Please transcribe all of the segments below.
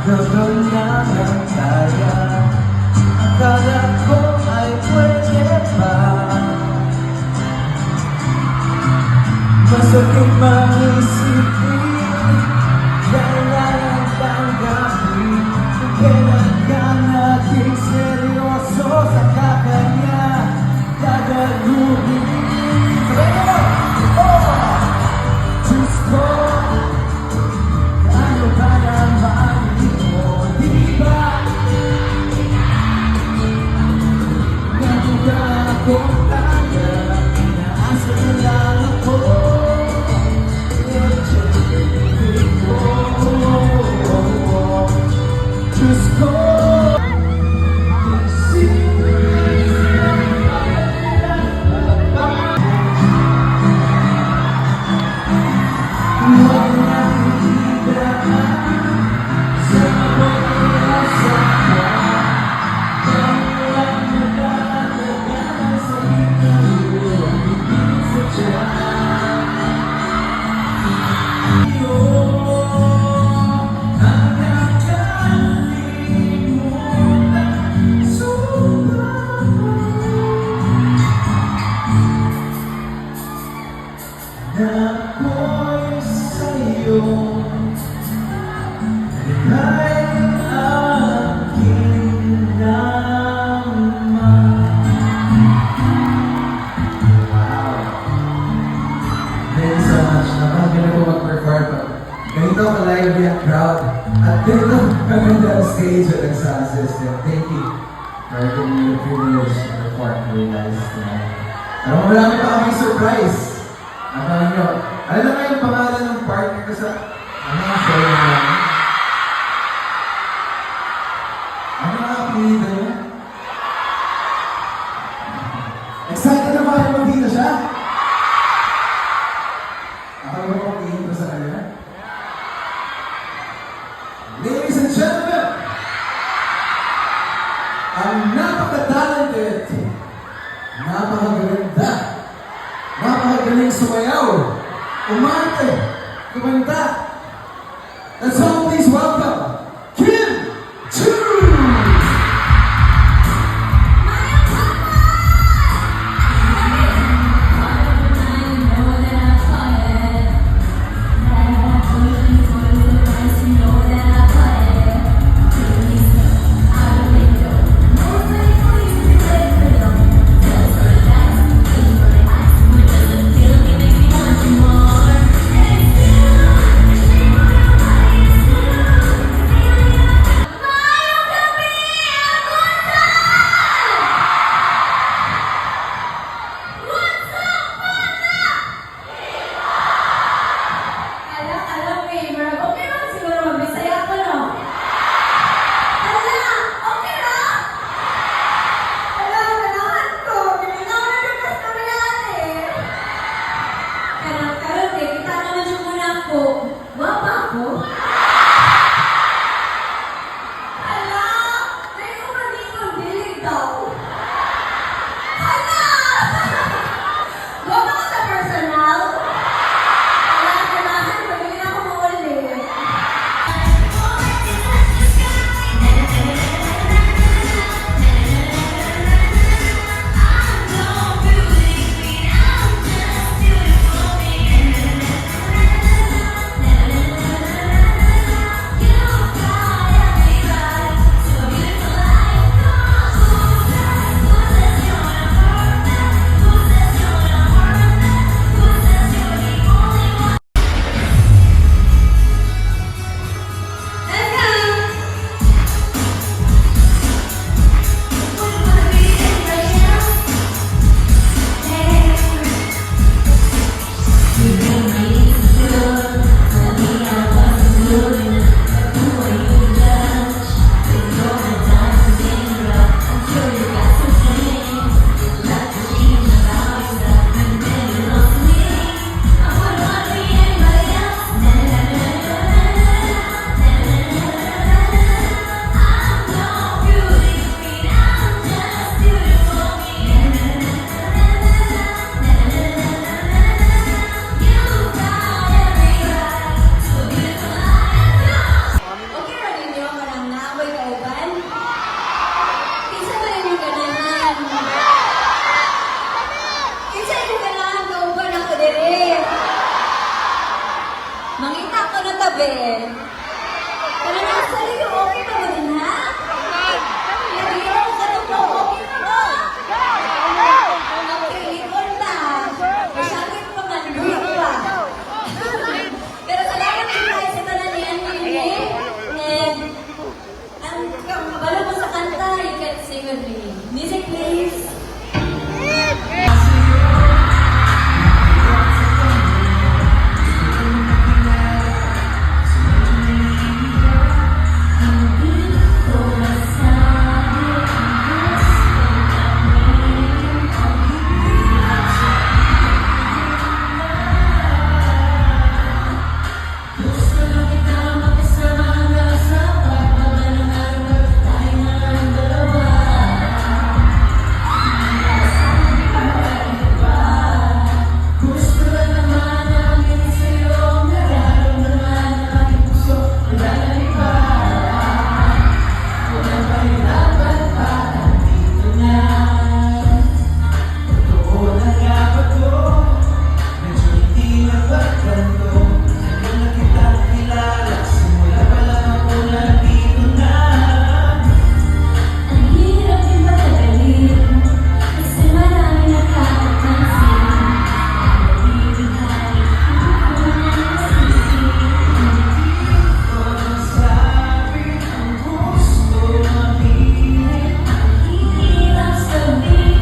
Hanggang ng kaya akala ko ay pwede pa. Masakit mang isipin, kailangan tanggapin kung kailan ka naging seryoso sa kakanya gagaluhin. Sabay mo! Oh! Diyos ko, ano ba naman ito? Di ba? Nabuga akong kaya, inaasa ko lang ako. Diyos ko, ako'y sa'yo ay aking naman. Wow! Thank you so much. Napakaganda po mag-perform. Ganito ka-lively ang crowd. At ganito kaganda ang stage at ang sound system. Thank you for giving me the privilege to perform for you guys tonight. Alam mo, marami pa kaming surprise. Abangan nyo. Alam naman yung pangalan ng partner ko sa... Ano nga show na lang? Ano nga apelido mo? Excited na ba kayo magkita siya? Ako ba magkita ko sa kanila? Ladies and gentlemen, ang napaka-talented, napakaganda, napakagaling sumayaw, umarte, kumanta. Let's all please welcome Kim Chu! More. Ang hirap din patagalin kasi marami nakakapansin. Nagbibigay ako ng ang hirap sabihin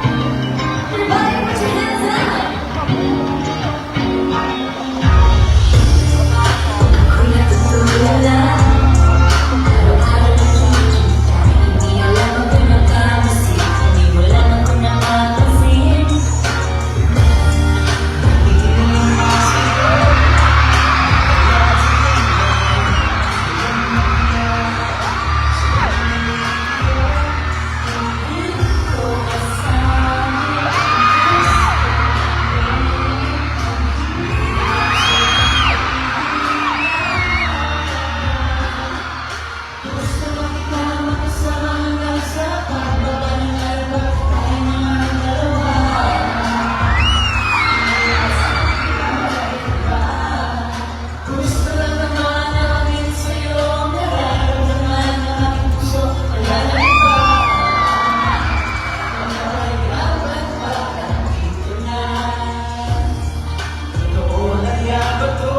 Everybody put your hands up! Kuya tutulala araw-araw na nakikita. Hindi alam ako nagkamasi. Hindi mo lang ako napapansin. Gusto makisama kasama hanggang sa pagbaba ng alba. Tayo na nga ang dalawa. Gusto lang naman namin sa'yo ang nararamdaman ng aking puso. Wala na iba. Mahirapan pa kahit dito na. Totoo na yaba to,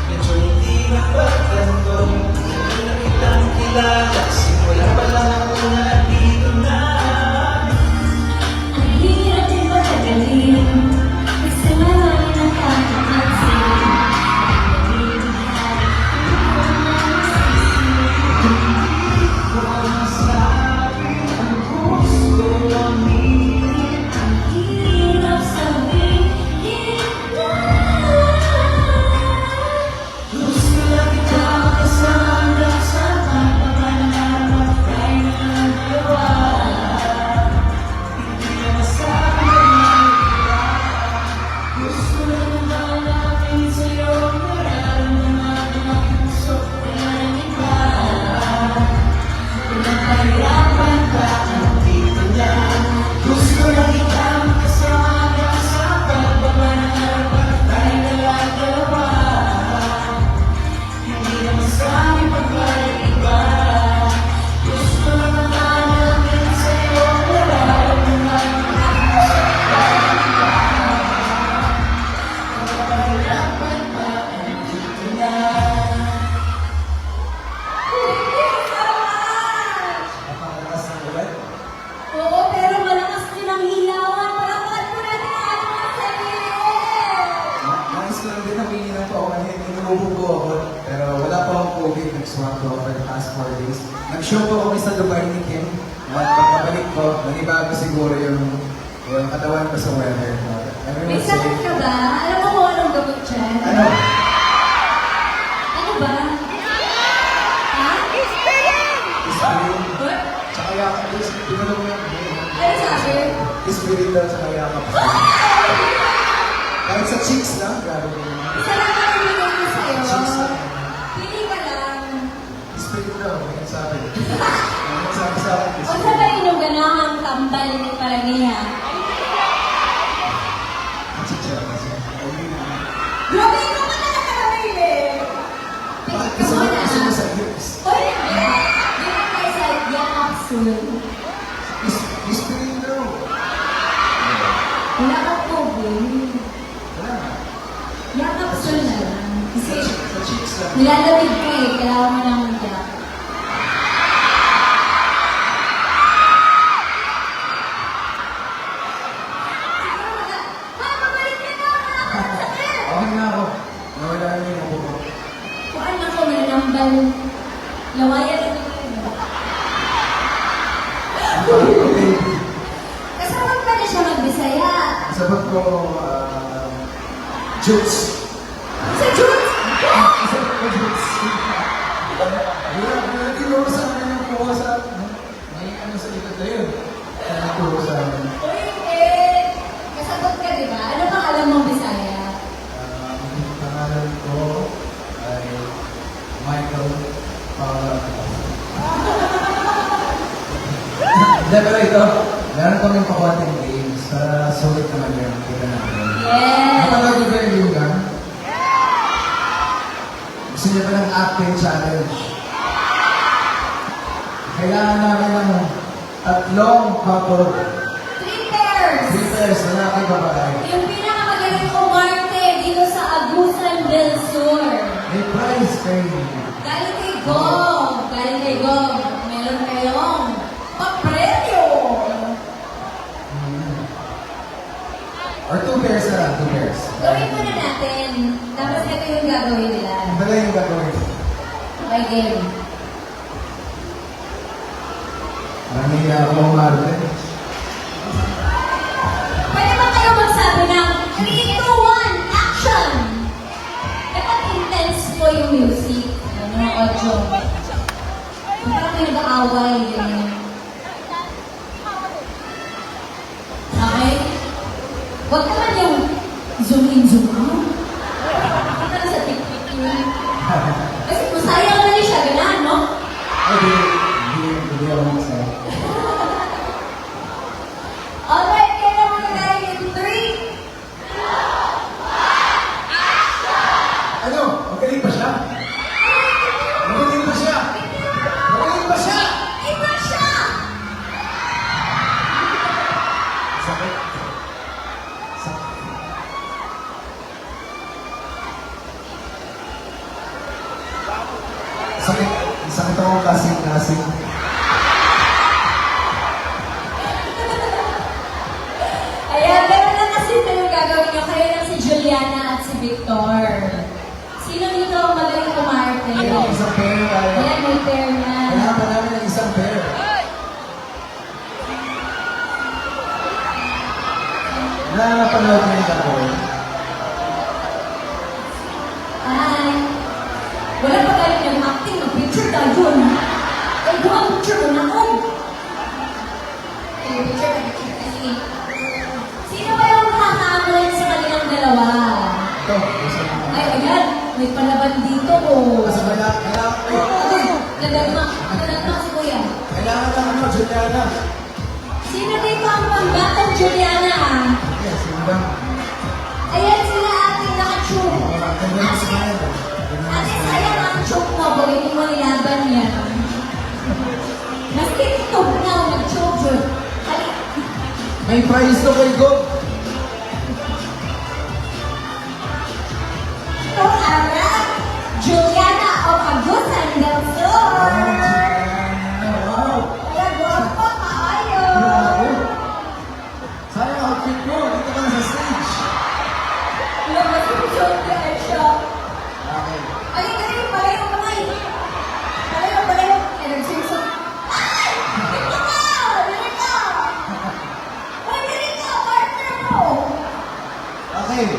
medyo hindi napagtanto. Hindi na kitang kilala, simula pa lang ako nandito na. Ang hirap din patagalin kasi marami nakakapansin. Nagbibigay ako ng Gusto aminin, ang hirap sabihin na gusto lang kita makasama hanggang sa pagbaba ng araw. Tayo na lang ang dalawa. Hindi na masabi ng iba. Gusto lang naman namin sa'yo ang nararamdaman ng aking puso. Wala nang iba. Walang kahirapan pa nandito lang. Gusto lang kita makasama hanggang sa pagbaba ng araw. Tayo na lang ang dalawa. Hindi na masabi pagkaiba. Gusto lang naman namin sa'yo ang nararamdaman ng aking puso. Kahirapan pa nandito lang. Napakalakas ng ulan. Oo, pero malakas din ang hilawan. Palakad mo natin ang ating mga sarili. Nais ko lang din namin ng paumanhin. Inuubog ko ako. Pero wala pa akong COVID. Nag-swap ko for the past 4 days. Nag-show po kami sa Dubai ni Kim. At pagkabalik ko, nanibago siguro yung katawan ko sa weather. May Everyone sakit ka ba? Alam mo kung anong gamot dyan? Ano? Ano ba? Ha? Spring. What? Tsaka yakap. Tinanong mo yung Ano sabi? Spirit daw tsaka yakap. Kahit sa cheeks lang, grabe ko yun. Isa lang ang ibigay ko sa'yo. Cheeks lang. Pili ka lang. Spirit daw, may sabi. May sabi sa akin. O sa ba inyong ganahang tambal ni Paraniha? Chicha kasi. Ayun na. Grabe, ikaw ka talaga kami eh. Bakit Ikaw gusto mo na. sa hips? Oy, capsule. History daw. Wala kang problem. Wala. Yung capsule na lang. Kasi Sa chicks lang. nilalamig ka eh, kailangan mo lang mag-jack. Okay na ako. Nawala na yung upo ko. Kuan ako, nanambal. Lawayan ito kayo. Okay. Kasama pa na siya magbisaya. Sabat ko, jokes. Sa Jules! Sabat ko, jokes. Wala tinuro sa akin yung kuha sa may ano sa likod na yun. Tinuro sa akin. Uy, eh! Kasagot ka, di ba? Ano bang alam mong bisaya? Ang pangalan ko ay Michael Paula. Hindi, pero ito, meron kaming pakuating games para sulit naman yun. Kita natin. Yes! Napanood niyo ba yung game ka? Gusto niyo ba ng acting challenge? Kailangan namin ng tatlong couple. 3 pairs! Sisters, lalaki babae. Yung pinakamagaling kumarte dito sa Agusan del Sur. May prize kayo. Galing kay Gog. Galing kay Gog. Meron kayong papremyo. Or 2 pairs na lang, 2 pairs. Gawin muna natin. Tapos ito yung gagawin nila. Iba lang yung gagawin. Okay, game. Marami na ako umarte. Pwede ba kayo magsabi ng 3, 2, 1, action! Dapat intense po yung music. Ano, audio. Parang may nag-aaway. Ganyan. Okay? Huwag naman yung zoom in, zoom out. Kita na sa TikTok yun. Kasi kung sayang na rin siya, ganahan, no? Ay, hindi ako magsabi. Alright, kaya na muna tayo in 3. Ano? Magaling pa siya? Magaling pa siya? Magaling pa siya? Iba siya! Sakit. Sakit. Sakit. Sakit ako kasing-kasing. Ayan, meron na kasi ito yung gagawin nyo. Kayo lang si Juliana at si Victor. Sino dito ang magaling kumarte? Ayun, isang pair tayo. Ayan, may pair na. Kailangan pa namin ng isang pair. Napanood niyo yung gagawin. Ay, wala pa galing yung acting. Mag-picture tayo yun. Ay, buka picture ko na ako. Ay, picture. Sige. Sino ba yung kakamulan sa kanilang dalawa? Ito, isa na. Ay, ayan. May palaban dito, oh. Kasi Nagagma si Kuya. kailangan lang ano, Juliana. Sino dito ang pambatang Juliana? Yes, yun lang. Ayan sila ating naka-tube. Ganda yung smile. Ate, sayang ang tube mo. Bagay mo nilaban niya. Mas TikTok na ako nag-tube yun. Hali. May prize to kay Gob. Ito harap. Juliana of Agusan del Sur. Wow! Kaya guwapo, maayo. Grabe! Sayang outfit mo, dito ka na sa stage. Lumabas yung tube niya siya. Okay. Ay, kasi palayo ka nga eh. Palayo. Eh, nagsiso. Ay! Dito ka! Dito ka! Uy, dito ka! Partner mo! Okay.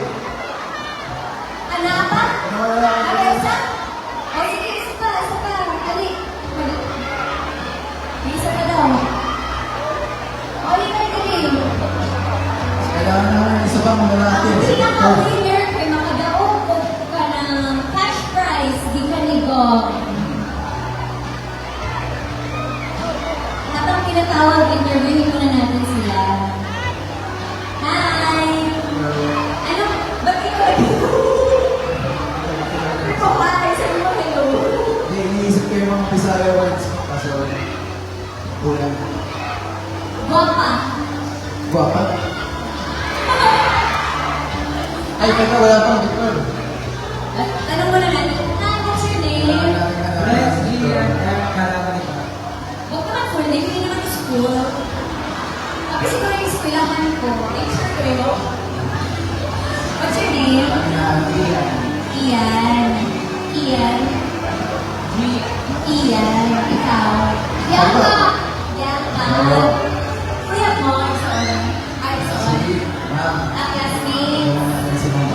Ano ba? Wala. Ano isa? O sige, isa pa. Dali. Isa pa daw. O, dali. Kailangan naman isa pang lalaki. Ang pinaka-winner kay makadaog ka ng cash prize di ka ni Gog. Habang pinatawag, interviewin muna natin sila. Hi! Ano? Ba't ikaw? Ito, hi! Sabi mo hello. Hindi, iniisip ko yung mga Pisaya words. Kaso, kulang. ito, wala pang Victor. Tanong mo na natin, what's your name? Rex Gian F. Carabalita. Huwag ka lang full name, hindi naman sa school. Tapos ito yung eskwelahan ko. Thanks for kayo. What's your name? Ian. Ian. Ian. Ikaw. Bianca. Bianca. Kuya mo, Arson. Arson. Ma'am. Classmates. Si Ma'am.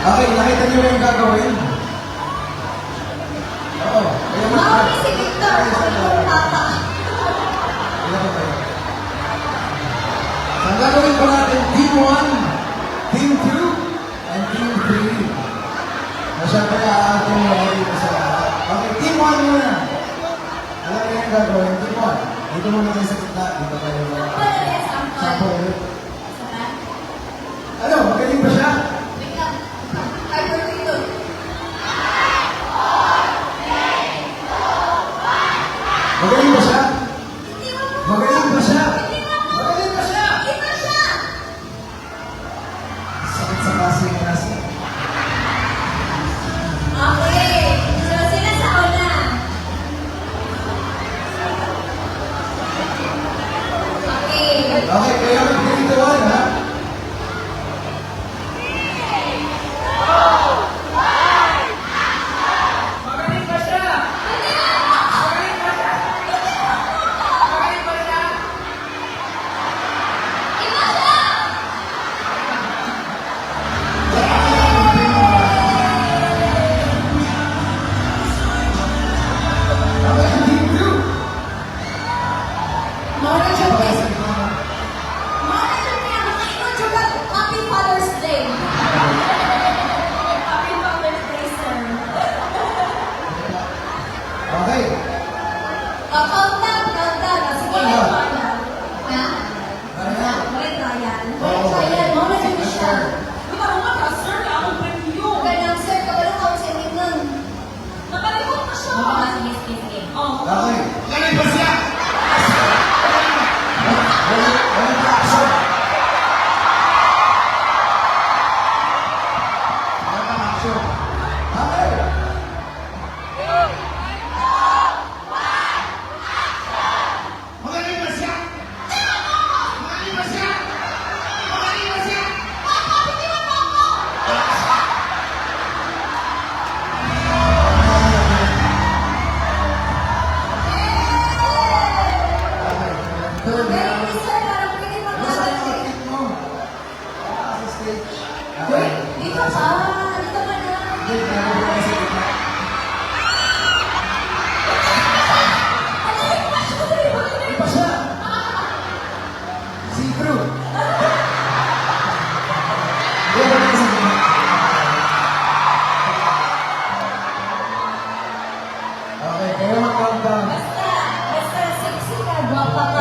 Okay, nakita niyo yung gagawin? Oo. Kaya Mami si Victor. Papa. Ilan ba kayo? Ang gagawin ko natin, Team 1, Team 2, and Team 3. Masyadong aatin mo dito sa lahat. Okay, Team 1 muna. Alam niyo yung gagawin, Team 1. Dito muna kayo sa gitna. Dito kayo muna. Ano na yan, sample? Sample ulit. Sarap. Ano, magaling ba siya? Wait lang. Ay, wait, wait, wait. Magaling ba siya? Hindi mo po. Magaling ba siya? Hindi mo po. Magaling ba siya? Iba siya. Sakit sa kasi yung nasa. Okay. So, sila sa una. Okay. Okay, kaya mag-3 to 1, ha? Magaling ba siya? Magaling ba siya? Magaling ba siya? Iba siya. Okay, Team 2. Mona Jupes. Mona Jupes. Mona Jupes. Happy Father's Day. Happy Father's Day, sir. Okay. Countdown, countdown. Sige. Ano? Ha? Ano? May trial. Oo. May trial. Mona Jupes siya. Parang sir, ako preview. Ganang sir, kabalo ka sa inyo nun. Nakalikot na siya. Sige, sige, sige. Oh. Okay. Magaling ba siya? Walang action. Walang action. Okay. Magaling ba siya? Magaling ba siya? Magaling ba siya? Third Very round. good, sir. Parang pwede Nasa maglaban yung siya. outfit mo? Sa stage. Wait, dito ka. Dito ka na. Hindi, nakabuo ka sa gitna. Di ba siya? See-through. Hindi, wala ka sa gitna. Okay, kaya mag-countdown. Basta sexy ka, guwapa ka.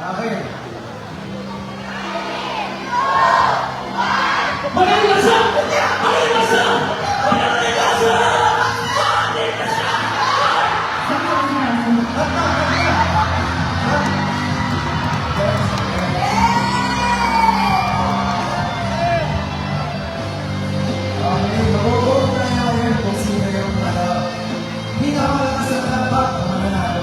Okay. Magaling ba siya? Magaling ba siya? Magaling ba siya? Okay, mag-vote na ngayon kung sino yung pinakamalakas na tapak na mananalo.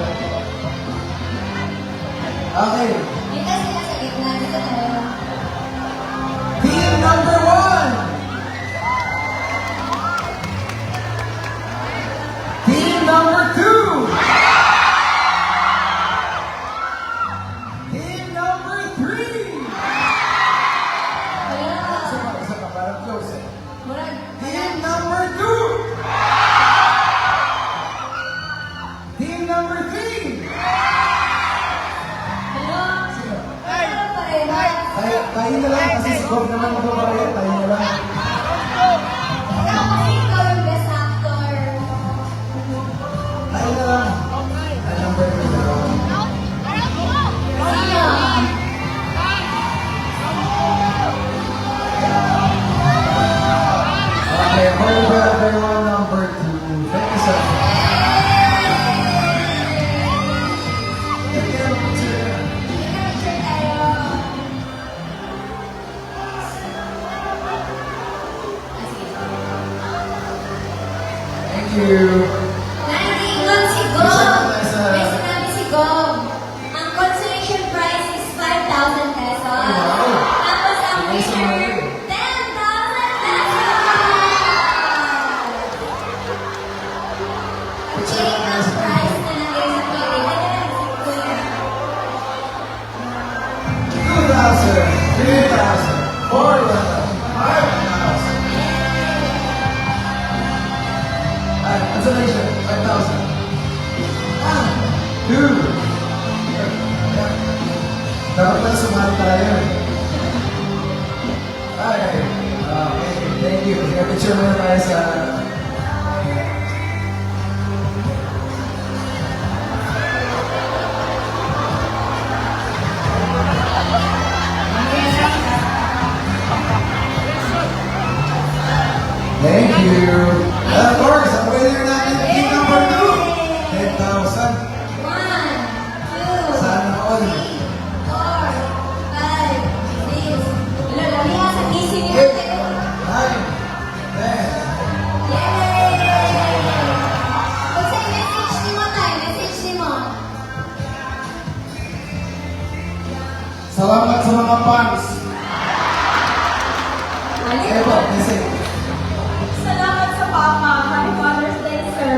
Okay, Dito sila sa gitna. Dito tayo. team number 1! Team number 2! Team number 3! Wala. Isa pa, parang close eh. Wala. Team number 2! Team number 3! Hello? Sino? Ano pa rin? Tayo na lang kasi si Bob naman ito pa rin. Tayo na lang. Ikaw kasi ikaw yung best actor. Tayo na lang. Ay, number 3 na lang. Sino? Okay, hold everyone number 2. Thank you, sir. Thank you. you. Nandito si Gob. May sinabi si Gob. Ang consolation prize is 5,000 pesos. Wow. Tapos ang Ay, sa winner, mga- 10,000 pesos. Check ang prize na nandito sa pili. Ganyan si Kuya. 2,000, 3,000, 4,000, 5,000. Ay, consolation, 5,000. 1, 2. Dapat pala sumali tayo. Ay, okay, thank you. Picture muna tayo sa... Thank you. And of course, ang winner natin, team number 2. 10,000. 1, 2, Sana all. 3, 4, 5, 6. Wala, lamihan sa gising niyo. 8, 9, 10. Yay! Kung sa'yo, message ni mo tayo. Message ni mo. Salamat sa mga fans. Alin Eh po, po? message. Salamat sa Papa. Happy Father's Day, sir.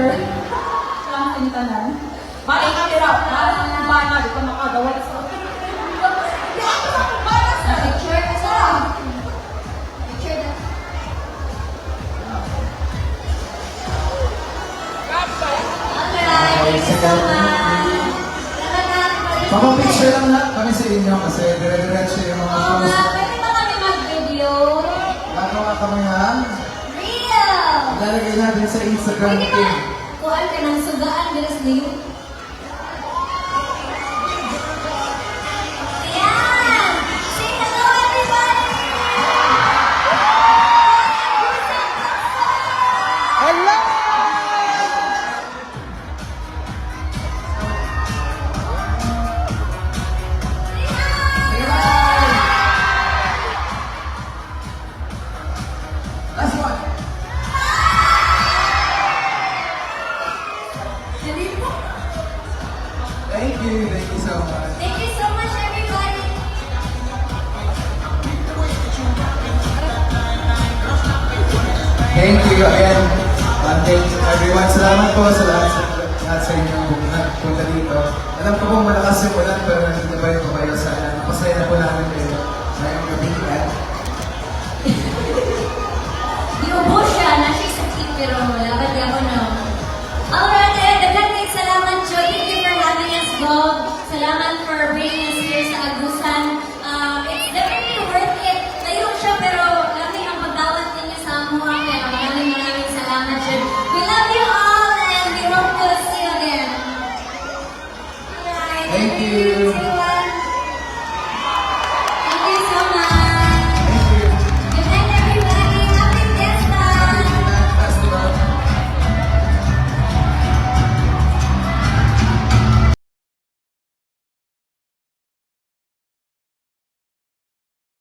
Salamat sa intanan. Balik ka nila. Parang ang bana. Di ka makagawa sa... Hindi ako sa bana, sir. Picture ka sa. Picture na. Alright, thank you so much. Salamat na. Papapicture lang lahat kami sa inyo kasi dire-diretso yung mga Oo fans. nga, pwede ba kami mag-video? Gagawa kami ng Real! lalagay natin sa Instagram Pwede ba? page. Kuhaan ka ng sugaan, bilas na yun. Ayan! Say hello, everybody! Hello! Last one. Thank you so much. Thank you so much, everybody! Thank you again. Thank you everyone. Salamat po sa lahat sa inyo nagpunta dito. Alam ko po malakas yung ulan pero nandito pa rin po kayo. Sana masaya na po namin kayo ngayong gabi.